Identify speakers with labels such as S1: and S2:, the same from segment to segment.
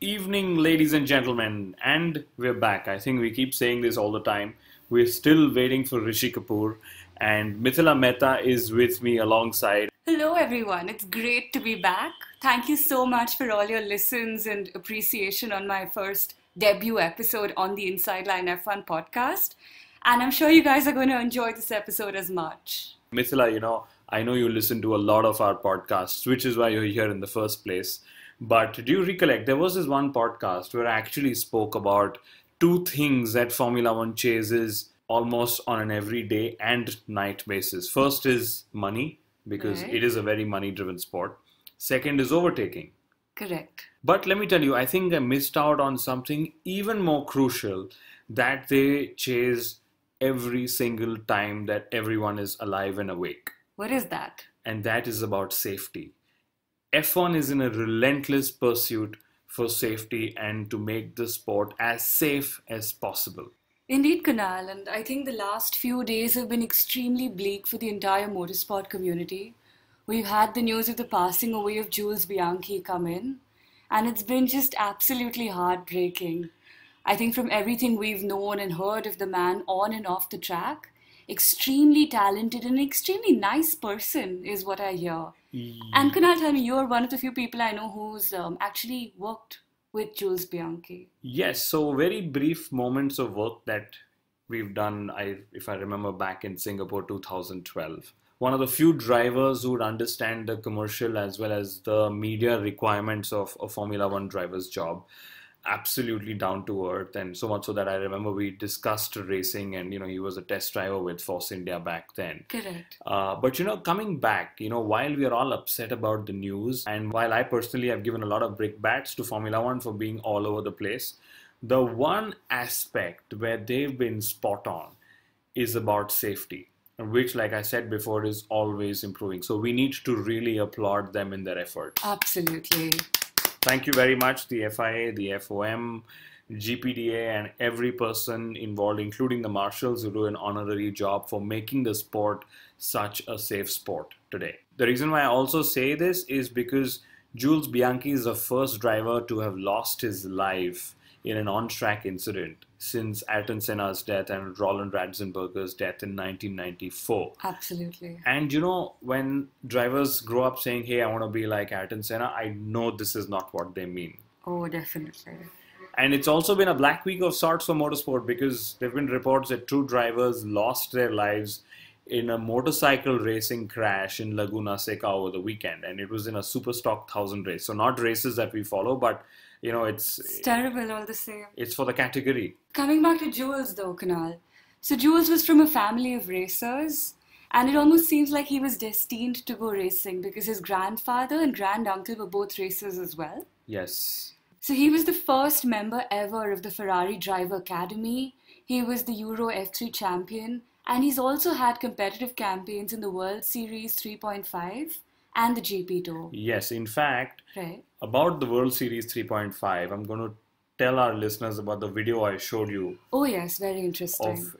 S1: evening, ladies and gentlemen, and we're back. I think we keep saying this all the time. We're still waiting for Rishi Kapoor, and Mithila Mehta is with me alongside.
S2: Hello, everyone. It's great to be back. Thank you so much for all your listens and appreciation on my first debut episode on the Inside Line F1 podcast. And I'm sure you guys are going to enjoy this episode as much.
S1: Mithila, I know you listen to a lot of our podcasts, which is why you're here in the first place. But do you recollect, there was this one podcast where I actually spoke about two things that Formula One chases almost on an everyday and night basis. First is money, because it is a very money-driven sport. Second is overtaking.
S2: Correct.
S1: But let me tell you, I think I missed out on something even more crucial that they chase every single time that everyone is alive and awake.
S2: What is that?
S1: And that is about safety. F1 is in a relentless pursuit for safety and to make the sport as safe as possible.
S2: Indeed, Kunal, and I think the last few days have been extremely bleak for the entire motorsport community. We've had the news of the passing away of Jules Bianchi come in, and it's been just absolutely heartbreaking. I think from everything we've known and heard of the man on and off the track, extremely talented and extremely nice person is what I hear. And Kunal, tell me, you're one of the few people I know who's actually worked with Jules Bianchi.
S1: Yes, so very brief moments of work that we've done, if I remember back in Singapore 2012. One of the few drivers who would understand the commercial as well as the media requirements of a Formula One driver's job. Absolutely down to earth, and so much so that I remember we discussed racing, and he was a test driver with Force India back then.
S2: Correct.
S1: But coming back, while we are all upset about the news, and while I personally have given a lot of brickbats to Formula One for being all over the place, the one aspect where they've been spot on is about safety, which, like I said before, is always improving. So we need to really applaud them in their efforts.
S2: Absolutely.
S1: Thank you very much, the FIA, the FOM, GPDA, and every person involved, including the marshals, who do an honorary job for making the sport such a safe sport today. The reason why I also say this is because Jules Bianchi is the first driver to have lost his life in an on-track incident since Ayrton Senna's death and Roland Ratzenberger's death in 1994.
S2: Absolutely.
S1: And when drivers grow up saying, hey, I want to be like Ayrton Senna, I know this is not what they mean.
S2: Oh, definitely.
S1: And it's also been a black week of sorts for motorsport, because there have been reports that two drivers lost their lives in a motorcycle racing crash in Laguna Seca over the weekend. And it was in a Superstock 1000 race. So not races that we follow, but it's
S2: terrible all the same.
S1: It's for the category.
S2: Coming back to Jules though, Kunal. So Jules was from a family of racers, and it almost seems like he was destined to go racing because his grandfather and granduncle were both racers as well.
S1: Yes.
S2: So he was the first member ever of the Ferrari Driver Academy. He was the Euro F3 champion, and he's also had competitive campaigns in the World Series 3.5 and the GP Tour.
S1: Yes, in fact,
S2: right.
S1: About the World Series 3.5, I'm going to tell our listeners about the video I showed you.
S2: Oh yes, very interesting.
S1: Of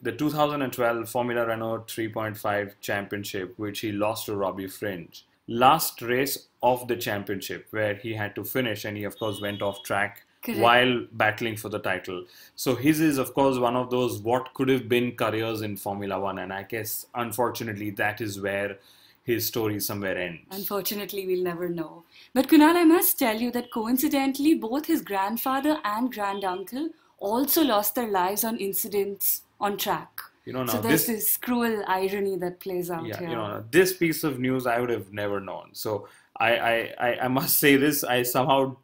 S1: the 2012 Formula Renault 3.5 championship, which he lost to Robbie Fringe. Last race of the championship, where he had to finish, and he of course went off track. Correct. While battling for the title. So his is of course one of those what could have been careers in Formula One, and I guess unfortunately that is where his story somewhere ends.
S2: Unfortunately, we'll never know. But Kunal, I must tell you that coincidentally, both his grandfather and granduncle also lost their lives on incidents on track.
S1: Now
S2: so there's this cruel irony that plays out
S1: here. This piece of news I would have never known. So I must say this, I somehow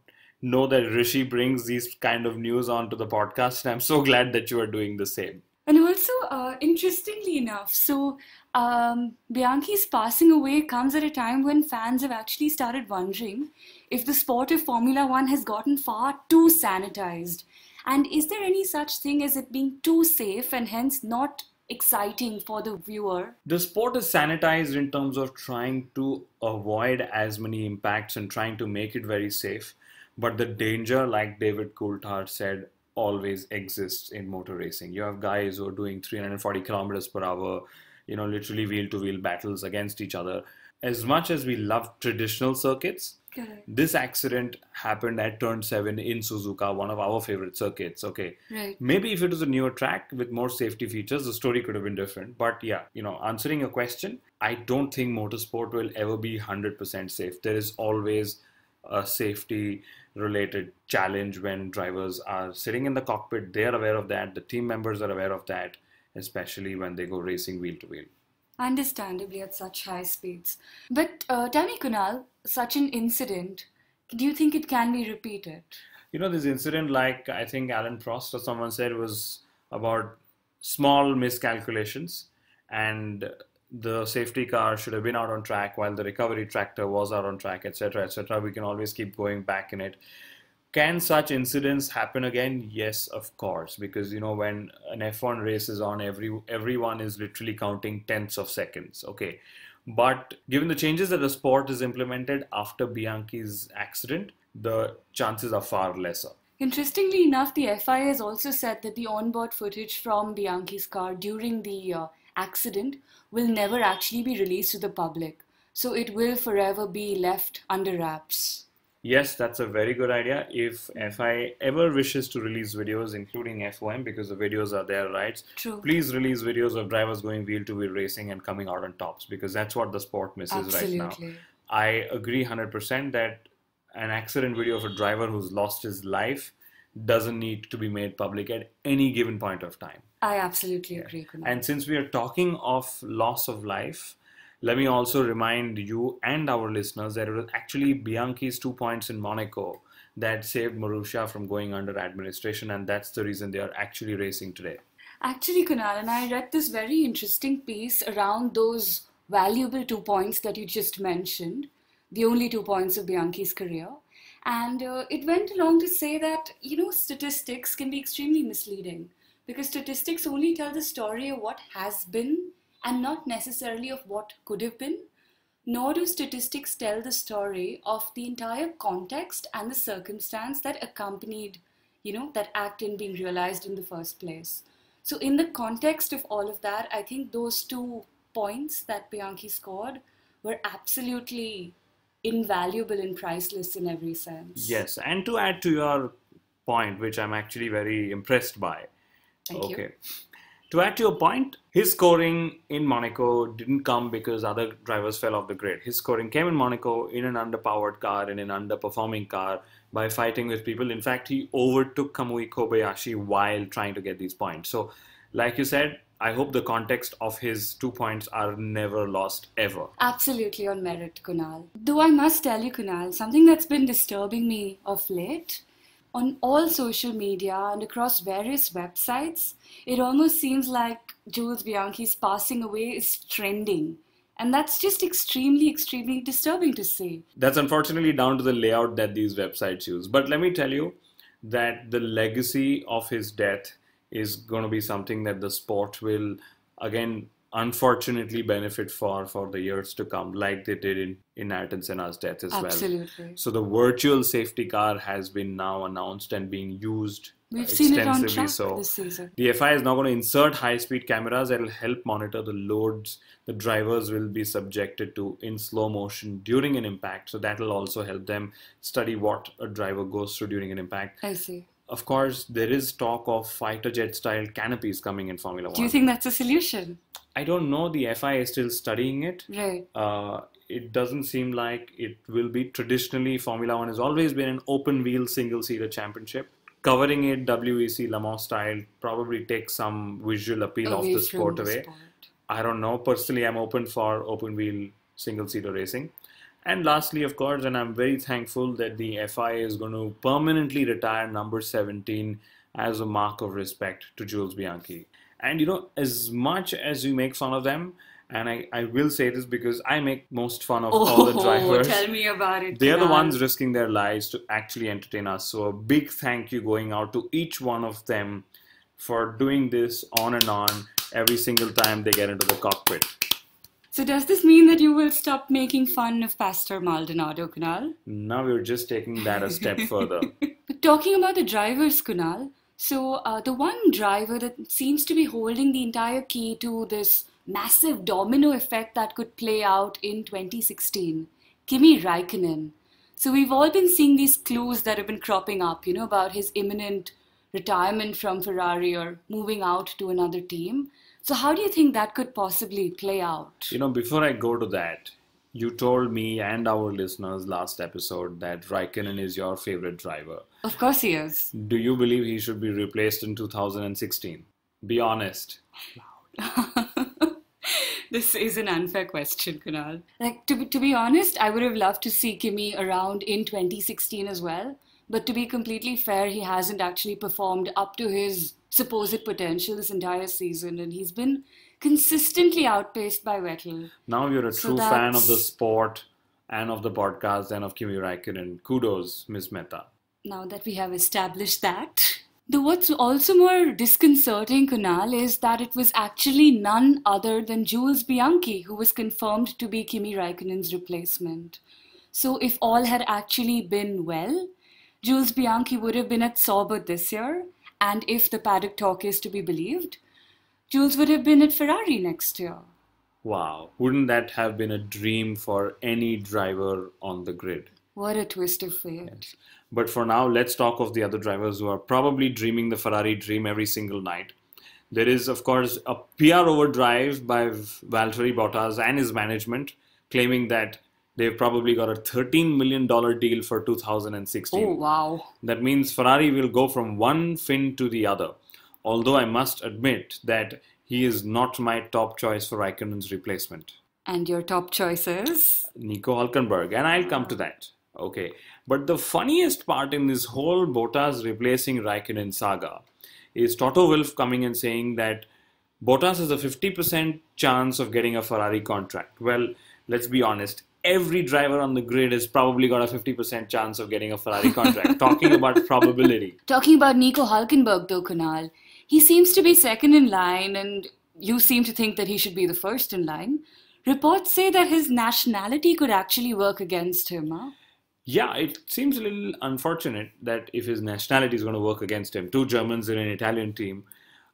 S1: know that Rishi brings these kind of news onto the podcast, and I'm so glad that you are doing the same.
S2: And also, interestingly enough, so Bianchi's passing away comes at a time when fans have actually started wondering if the sport of Formula One has gotten far too sanitized. And is there any such thing as it being too safe and hence not exciting for the viewer?
S1: The sport is sanitized in terms of trying to avoid as many impacts and trying to make it very safe. But the danger, like David Coulthard said, always exists in motor racing. You have guys who are doing 340 kilometers per hour, literally wheel-to-wheel battles against each other. As much as we love traditional circuits,
S2: Correct.
S1: This accident happened at turn 7 in Suzuka, one of our favorite circuits. Okay.
S2: Right.
S1: Maybe if it was a newer track with more safety features, the story could have been different. But yeah, answering your question, I don't think motorsport will ever be 100% safe. There is always a safety related challenge when drivers are sitting in the cockpit. They are aware of that. The team members are aware of that, especially when they go racing wheel to wheel.
S2: Understandably at such high speeds. But tell me, Kunal, such an incident, do you think it can be repeated?
S1: This incident, like I think Alan Prost or someone said, was about small miscalculations, and the safety car should have been out on track while the recovery tractor was out on track, etc., etc. We can always keep going back in it. Can such incidents happen again? Yes, of course, because when an F1 race is on, everyone is literally counting tenths of seconds. Okay, but given the changes that the sport has implemented after Bianchi's accident, the chances are far lesser.
S2: Interestingly enough, the FIA has also said that the onboard footage from Bianchi's car during the accident will never actually be released to the public. So it will forever be left under wraps.
S1: Yes, that's a very good idea. If FIA ever wishes to release videos, including FOM, because the videos are their rights,
S2: True.
S1: Please release videos of drivers going wheel to wheel racing and coming out on tops, because that's what the sport misses right now. I agree 100% that an accident video of a driver who's lost his life doesn't need to be made public at any given point of time.
S2: I absolutely agree, Kunal.
S1: And since we are talking of loss of life, let me also remind you and our listeners that it was actually Bianchi's 2 points in Monaco that saved Marussia from going under administration, and that's the reason they are actually racing today.
S2: Actually, Kunal, and I read this very interesting piece around those valuable 2 points that you just mentioned, the only 2 points of Bianchi's career. And it went along to say that, statistics can be extremely misleading because statistics only tell the story of what has been and not necessarily of what could have been, nor do statistics tell the story of the entire context and the circumstance that accompanied, that act in being realized in the first place. So in the context of all of that, I think those 2 points that Bianchi scored were absolutely invaluable and priceless in every sense.
S1: Yes, and to add to your point, which I'm actually very impressed by.
S2: Thank you.
S1: To add to your point, his scoring in Monaco didn't come because other drivers fell off the grid. His scoring came in Monaco in an underpowered car, in an underperforming car, by fighting with people. In fact, he overtook Kamui Kobayashi while trying to get these points. So, like you said, I hope the context of his 2 points are never lost ever.
S2: Absolutely on merit, Kunal. Though I must tell you, Kunal, something that's been disturbing me of late, on all social media and across various websites, it almost seems like Jules Bianchi's passing away is trending. And that's just extremely, extremely disturbing to see.
S1: That's unfortunately down to the layout that these websites use. But let me tell you that the legacy of his death is going to be something that the sport will, again, unfortunately benefit for the years to come, like they did in Ayrton Senna's death as well.
S2: Absolutely.
S1: So the virtual safety car has been now announced and being used
S2: We've seen it on track
S1: so
S2: this season.
S1: The FIA is now going to insert high-speed cameras that will help monitor the loads the drivers will be subjected to in slow motion during an impact. So that will also help them study what a driver goes through during an impact.
S2: I see.
S1: Of course, there is talk of fighter jet-style canopies coming in Formula 1.
S2: Do you think that's a solution?
S1: I don't know. The FIA is still studying it.
S2: Right.
S1: It doesn't seem like it will be. Traditionally, Formula 1 has always been an open-wheel single-seater championship. Covering it WEC Le Mans style probably takes some visual appeal of the sport away. I don't know. Personally, I'm open for open-wheel single-seater racing. And lastly, of course, and I'm very thankful that the FIA is going to permanently retire number 17 as a mark of respect to Jules Bianchi. And as much as we make fun of them, and I will say this because I make most fun of all the drivers.
S2: Tell me about it.
S1: They are the ones risking their lives to actually entertain us. So a big thank you going out to each one of them for doing this on and on every single time they get into the cockpit.
S2: So does this mean that you will stop making fun of Pastor Maldonado, Kunal?
S1: Now we're just taking that a step further.
S2: But talking about the drivers, Kunal, so the one driver that seems to be holding the entire key to this massive domino effect that could play out in 2016, Kimi Raikkonen. So we've all been seeing these clues that have been cropping up, about his imminent retirement from Ferrari or moving out to another team. So how do you think that could possibly play out?
S1: Before I go to that, you told me and our listeners last episode that Raikkonen is your favorite driver.
S2: Of course he is.
S1: Do you believe he should be replaced in 2016? Be honest.
S2: This is an unfair question, Kunal. To be honest, I would have loved to see Kimi around in 2016 as well. But to be completely fair, he hasn't actually performed up to his supposed potential this entire season. And he's been consistently outpaced by Vettel.
S1: Now you're a true fan of the sport and of the podcast and of Kimi Raikkonen. Kudos, Miss Mehta.
S2: Now that we have established that. What's also more disconcerting, Kunal, is that it was actually none other than Jules Bianchi who was confirmed to be Kimi Raikkonen's replacement. So if all had actually been well, Jules Bianchi would have been at Sauber this year, and if the paddock talk is to be believed, Jules would have been at Ferrari next year.
S1: Wow, wouldn't that have been a dream for any driver on the grid?
S2: What a twist of fate.
S1: Yes. But for now, let's talk of the other drivers who are probably dreaming the Ferrari dream every single night. There is, of course, a PR overdrive by Valtteri Bottas and his management, claiming that they've probably got a $13 million deal for 2016.
S2: Oh, wow.
S1: That means Ferrari will go from one fin to the other. Although I must admit that he is not my top choice for Raikkonen's replacement.
S2: And your top choice is?
S1: Nico Hülkenberg, and I'll come to that. Okay, but the funniest part in this whole Bottas replacing Raikkonen saga is Toto Wolff coming and saying that Bottas has a 50% chance of getting a Ferrari contract. Well, let's be honest. Every driver on the grid has probably got a 50% chance of getting a Ferrari contract. Talking about probability.
S2: Talking about Nico Hülkenberg though, Kunal, he seems to be second in line and you seem to think that he should be the first in line. Reports say that his nationality could actually work against him, huh?
S1: Yeah, it seems a little unfortunate that if his nationality is going to work against him, two Germans in an Italian team,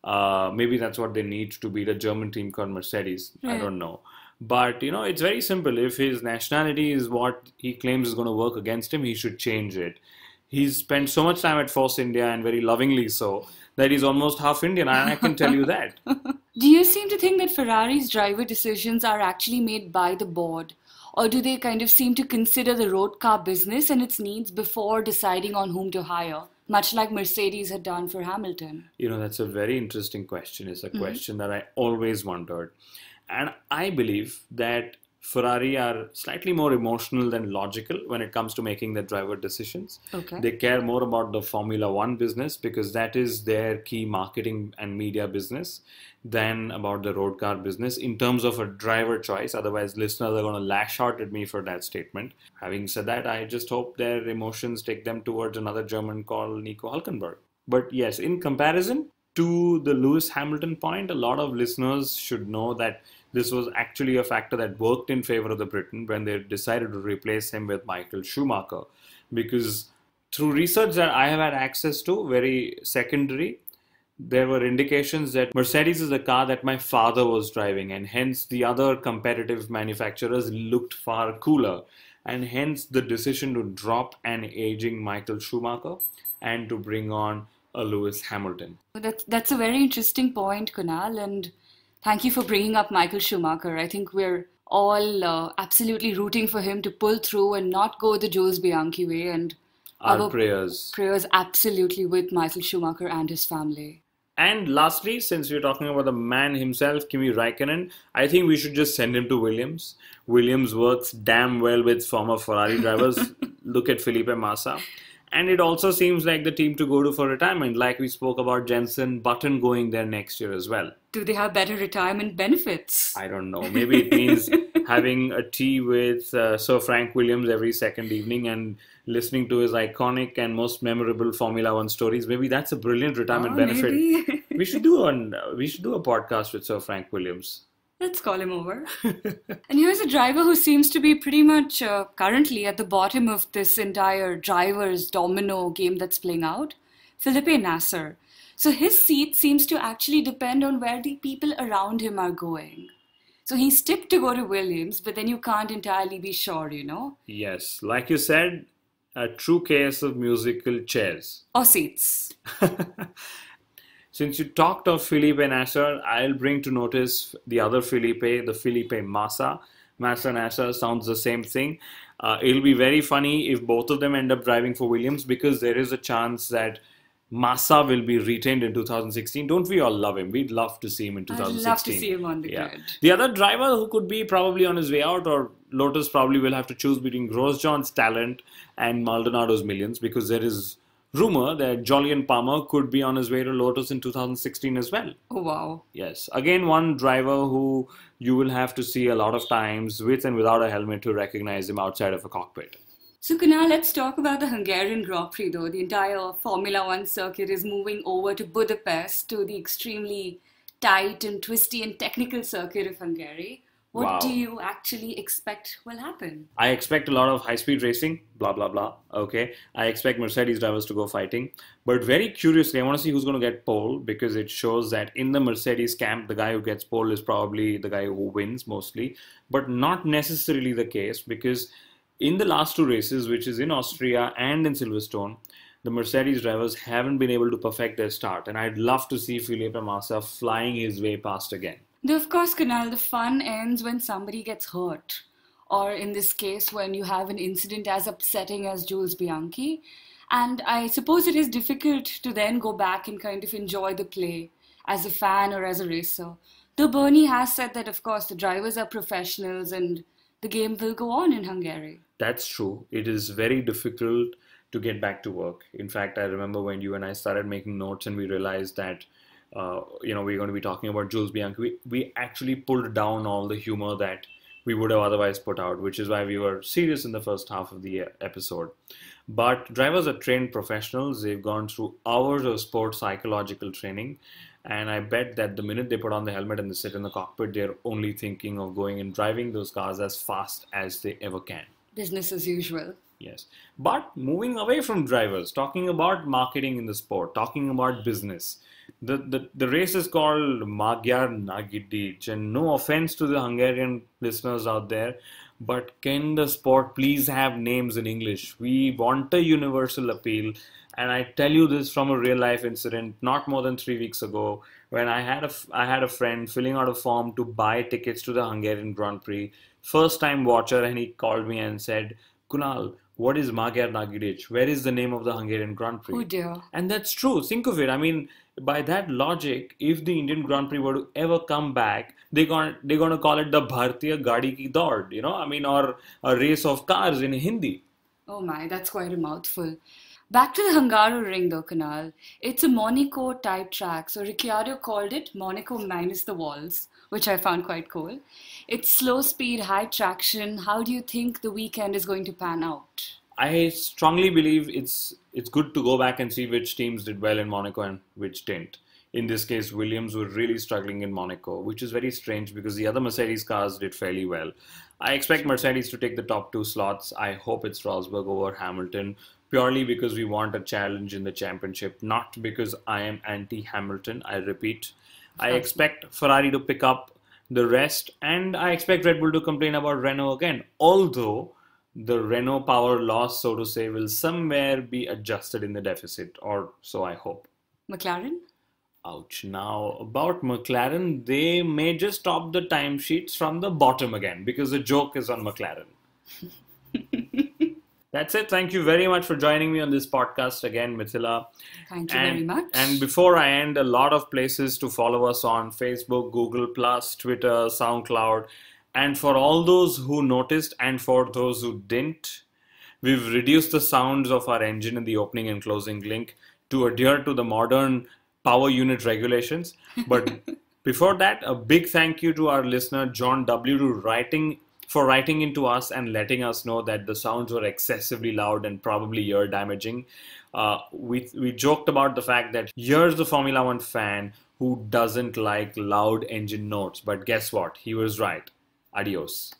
S1: maybe that's what they need to beat a German team called Mercedes. Right. I don't know. But, it's very simple. If his nationality is what he claims is going to work against him, he should change it. He's spent so much time at Force India, and very lovingly so, that he's almost half Indian, and I can tell you that.
S2: Do you seem to think that Ferrari's driver decisions are actually made by the board? Or do they kind of seem to consider the road car business and its needs before deciding on whom to hire, much like Mercedes had done for Hamilton?
S1: That's a very interesting question. It's a question that I always wondered. And I believe that Ferrari are slightly more emotional than logical when it comes to making their driver decisions.
S2: Okay.
S1: They care more about the Formula One business because that is their key marketing and media business than about the road car business in terms of a driver choice. Otherwise, listeners are going to lash out at me for that statement. Having said that, I just hope their emotions take them towards another German called Nico Hülkenberg. But yes, in comparison to the Lewis Hamilton point, a lot of listeners should know that this was actually a factor that worked in favor of the Briton when they decided to replace him with Michael Schumacher. Because through research that I have had access to, very secondary, there were indications that Mercedes is a car that my father was driving, and hence the other competitive manufacturers looked far cooler. And hence the decision to drop an aging Michael Schumacher and to bring on a Lewis Hamilton.
S2: That's a very interesting point, Kunal, and thank you for bringing up Michael Schumacher. I think we're all absolutely rooting for him to pull through and not go the Jules Bianchi way. And
S1: our prayers.
S2: Prayers absolutely with Michael Schumacher and his family.
S1: And lastly, since we're talking about the man himself, Kimi Raikkonen, I think we should just send him to Williams. Williams works damn well with former Ferrari drivers. Look at Felipe Massa. And it also seems like the team to go to for retirement, like we spoke about Jenson Button going there next year as well.
S2: Do they have better retirement benefits?
S1: I don't know. Maybe it means having a tea with Sir Frank Williams every second evening and listening to his iconic and most memorable Formula One stories. Maybe that's a brilliant retirement benefit.
S2: Maybe.
S1: We should do a podcast with Sir Frank Williams.
S2: Let's call him over. And here's a driver who seems to be pretty much currently at the bottom of this entire driver's domino game that's playing out, Felipe Nasser. So his seat seems to actually depend on where the people around him are going. So he's tipped to go to Williams, but then you can't entirely be sure,
S1: Yes, like you said, a true case of musical chairs.
S2: Or seats.
S1: Since you talked of Felipe Nasser, I'll bring to notice the other Felipe, the Felipe Massa. Massa Nasser sounds the same thing. It'll be very funny if both of them end up driving for Williams, because there is a chance that Massa will be retained in 2016. Don't we all love him? We'd love to see him in 2016.
S2: I'd love to see him on the grid.
S1: The other driver who could be probably on his way out, or Lotus probably will have to choose between Grosjean's talent and Maldonado's millions, because there is rumor that Jolyon Palmer could be on his way to Lotus in 2016 as well.
S2: Oh, wow.
S1: Yes. Again, one driver who you will have to see a lot of times with and without a helmet to recognize him outside of a cockpit.
S2: So, Kunal, let's talk about the Hungarian Grand Prix, though. The entire Formula One circuit is moving over to Budapest, to the extremely tight and twisty and technical circuit of Hungary. What do you actually expect will happen?
S1: I expect a lot of high-speed racing, blah, blah, blah. Okay. I expect Mercedes drivers to go fighting. But very curiously, I want to see who's going to get pole, because it shows that in the Mercedes camp, the guy who gets pole is probably the guy who wins mostly. But not necessarily the case, because in the last two races, which is in Austria and in Silverstone, the Mercedes drivers haven't been able to perfect their start. And I'd love to see Felipe Massa flying his way past again.
S2: Though, of course, Kunal, the fun ends when somebody gets hurt. Or in this case, when you have an incident as upsetting as Jules Bianchi. And I suppose it is difficult to then go back and kind of enjoy the play as a fan or as a racer. Though Bernie has said that, of course, the drivers are professionals and the game will go on in Hungary.
S1: That's true. It is very difficult to get back to work. In fact, I remember when you and I started making notes and we realized that we're going to be talking about Jules Bianchi. We actually pulled down all the humor that we would have otherwise put out, which is why we were serious in the first half of the episode. But drivers are trained professionals. They've gone through hours of sports psychological training. And I bet that the minute they put on the helmet and they sit in the cockpit, they're only thinking of going and driving those cars as fast as they ever can.
S2: Business as usual.
S1: Yes. But moving away from drivers, talking about marketing in the sport, talking about business. The race is called Magyar Nagydíj, and no offense to the Hungarian listeners out there, but can the sport please have names in English? We want a universal appeal, and I tell you this from a real life incident not more than 3 weeks ago, when I had a friend filling out a form to buy tickets to the Hungarian Grand Prix, first time watcher, and he called me and said, "Kunal, what is Magyar Nagydíj? Where is the name of the Hungarian Grand Prix?"
S2: Oh dear.
S1: And that's true. Think of it. I mean, by that logic, if the Indian Grand Prix were to ever come back, they're going to call it the Bhartiya Gadi Ki Daud, or a race of cars in Hindi.
S2: Oh my, that's quite a mouthful. Back to the Hungaroring though, Kunal. It's a Monaco type track. So Ricciardo called it Monaco minus the walls, which I found quite cool. It's slow speed, high traction. How do you think the weekend is going to pan out?
S1: I strongly believe it's good to go back and see which teams did well in Monaco and which didn't. In this case, Williams were really struggling in Monaco, which is very strange because the other Mercedes cars did fairly well. I expect Mercedes to take the top 2 slots. I hope it's Rosberg over Hamilton, purely because we want a challenge in the championship, not because I am anti-Hamilton. I repeat, I expect Ferrari to pick up the rest, and I expect Red Bull to complain about Renault again, although the Renault power loss, so to say, will somewhere be adjusted in the deficit, or so I hope.
S2: McLaren?
S1: Ouch. Now, about McLaren, they may just top the timesheets from the bottom again, because the joke is on McLaren. That's it. Thank you very much for joining me on this podcast again, Mithila.
S2: Thank you very much.
S1: And before I end, a lot of places to follow us on: Facebook, Google+, Twitter, SoundCloud. And for all those who noticed and for those who didn't, we've reduced the sounds of our engine in the opening and closing link to adhere to the modern power unit regulations. But before that, a big thank you to our listener, John W., for writing into us and letting us know that the sounds were excessively loud and probably ear damaging. We joked about the fact that here's the Formula One fan who doesn't like loud engine notes. But guess what? He was right. Adios.